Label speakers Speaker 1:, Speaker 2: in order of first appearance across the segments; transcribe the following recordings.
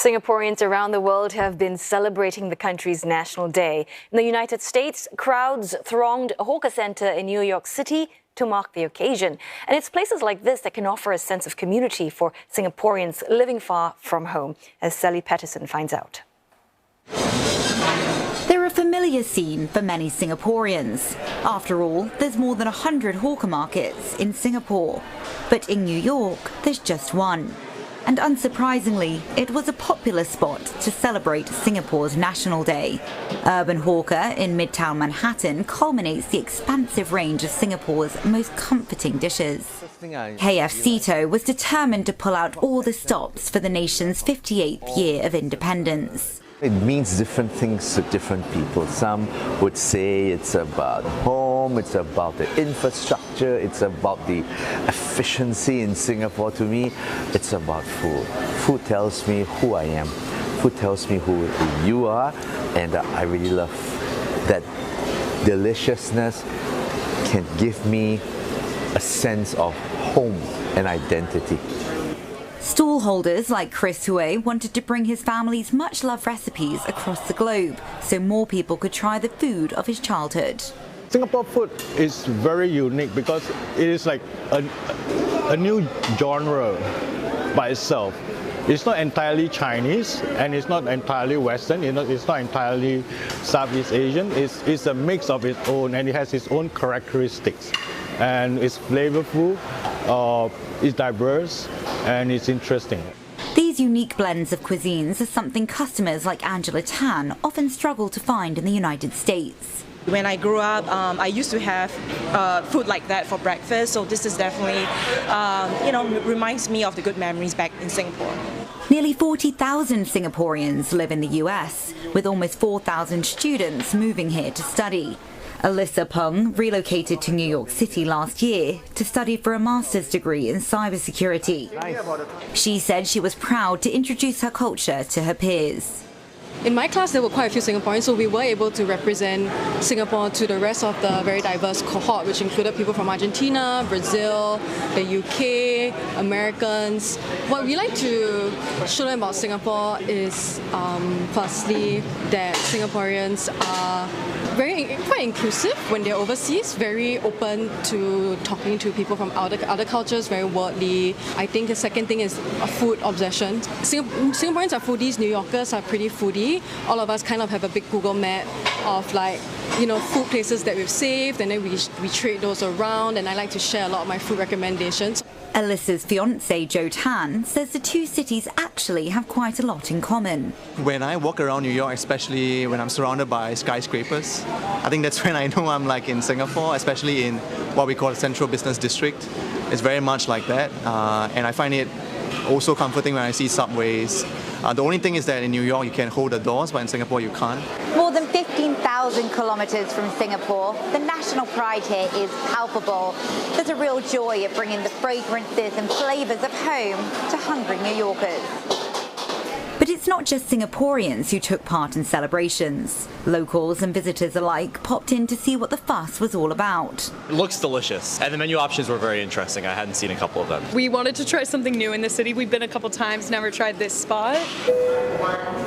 Speaker 1: Singaporeans around the world have been celebrating the country's National Day. In the United States, crowds thronged a hawker center in New York City to mark the occasion. And it's places like this that can offer a sense of community for Singaporeans living far from home, as Sally Patterson finds out.
Speaker 2: They're a familiar scene for many Singaporeans. After all, there's more than 100 hawker markets in Singapore. But in New York, there's just one. And unsurprisingly, it was a popular spot to celebrate Singapore's National Day. Urban Hawker in Midtown Manhattan culminates the expansive range of Singapore's most comforting dishes. KFC was determined to pull out all the stops for the nation's 58th year of independence.
Speaker 3: It means different things to different people. Some would say it's about home, it's about the infrastructure, it's about the efficiency in Singapore. To me, it's about food. Food tells me who I am. Food tells me who you are, and I really love that deliciousness can give me a sense of home and identity.
Speaker 2: Stall holders like Chris Hui wanted to bring his family's much-loved recipes across the globe so more people could try the food of his childhood.
Speaker 4: Singapore food is very unique because it is like a new genre by itself. It's not entirely Chinese and it's not entirely Western, it's not entirely Southeast Asian. It's a mix of its own, and it has its own characteristics. And it's flavorful, it's diverse, and it's interesting.
Speaker 2: These unique blends of cuisines are something customers like Angela Tan often struggle to find in the United States.
Speaker 5: When I grew up, I used to have food like that for breakfast, so this is definitely, reminds me of the good memories back in Singapore.
Speaker 2: Nearly 40,000 Singaporeans live in the US, with almost 4,000 students moving here to study. Alyssa Peng relocated to New York City last year to study for a master's degree in cybersecurity. She said she was proud to introduce her culture to her peers.
Speaker 6: In my class, there were quite a few Singaporeans, so we were able to represent Singapore to the rest of the very diverse cohort, which included people from Argentina, Brazil, the UK, Americans. What we like to show them about Singapore is, firstly, that Singaporeans are quite inclusive when they're overseas, very open to talking to people from other cultures, very worldly. I think the second thing is a food obsession. Singaporeans are foodies, New Yorkers are pretty foodie. All of us kind of have a big Google map of food places that we've saved, and then we trade those around, and I like to share a lot of my food recommendations.
Speaker 2: Alyssa's fiancé, Joe Tan, says the two cities actually have quite a lot in common.
Speaker 7: When I walk around New York, especially when I'm surrounded by skyscrapers, I think that's when I know I'm like in Singapore, especially in what we call the Central Business District. It's very much like that, and I find it also comforting when I see subways. The only thing is that in New York you can hold the doors, but in Singapore you can't.
Speaker 2: More than 15,000 kilometres from Singapore, the national pride here is palpable. There's a real joy of bringing the fragrances and flavours of home to hungry New Yorkers. But it's not just Singaporeans who took part in celebrations. Locals and visitors alike popped in to see what the fuss was all about.
Speaker 8: It looks delicious, and the menu options were very interesting. I hadn't seen a couple of them.
Speaker 9: We wanted to try something new in the city. We've been a couple times, never tried this spot.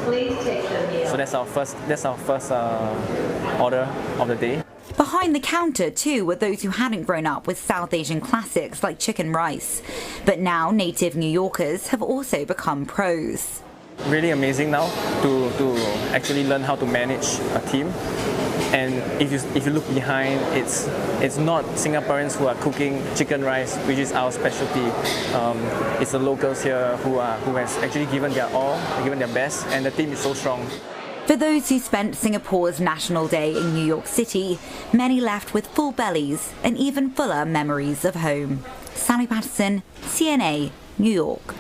Speaker 2: Please take the meal.
Speaker 10: So that's our first order of the day.
Speaker 2: Behind the counter, too, were those who hadn't grown up with South Asian classics like chicken rice. But now native New Yorkers have also become pros.
Speaker 10: Really amazing now to actually learn how to manage a team. And if you look behind, it's not Singaporeans who are cooking chicken rice, which is our specialty. It's the locals here who has actually given their all, given their best, and the team is so strong.
Speaker 2: For those who spent Singapore's National Day in New York City, many left with full bellies and even fuller memories of home. Sally Patterson, CNA, New York.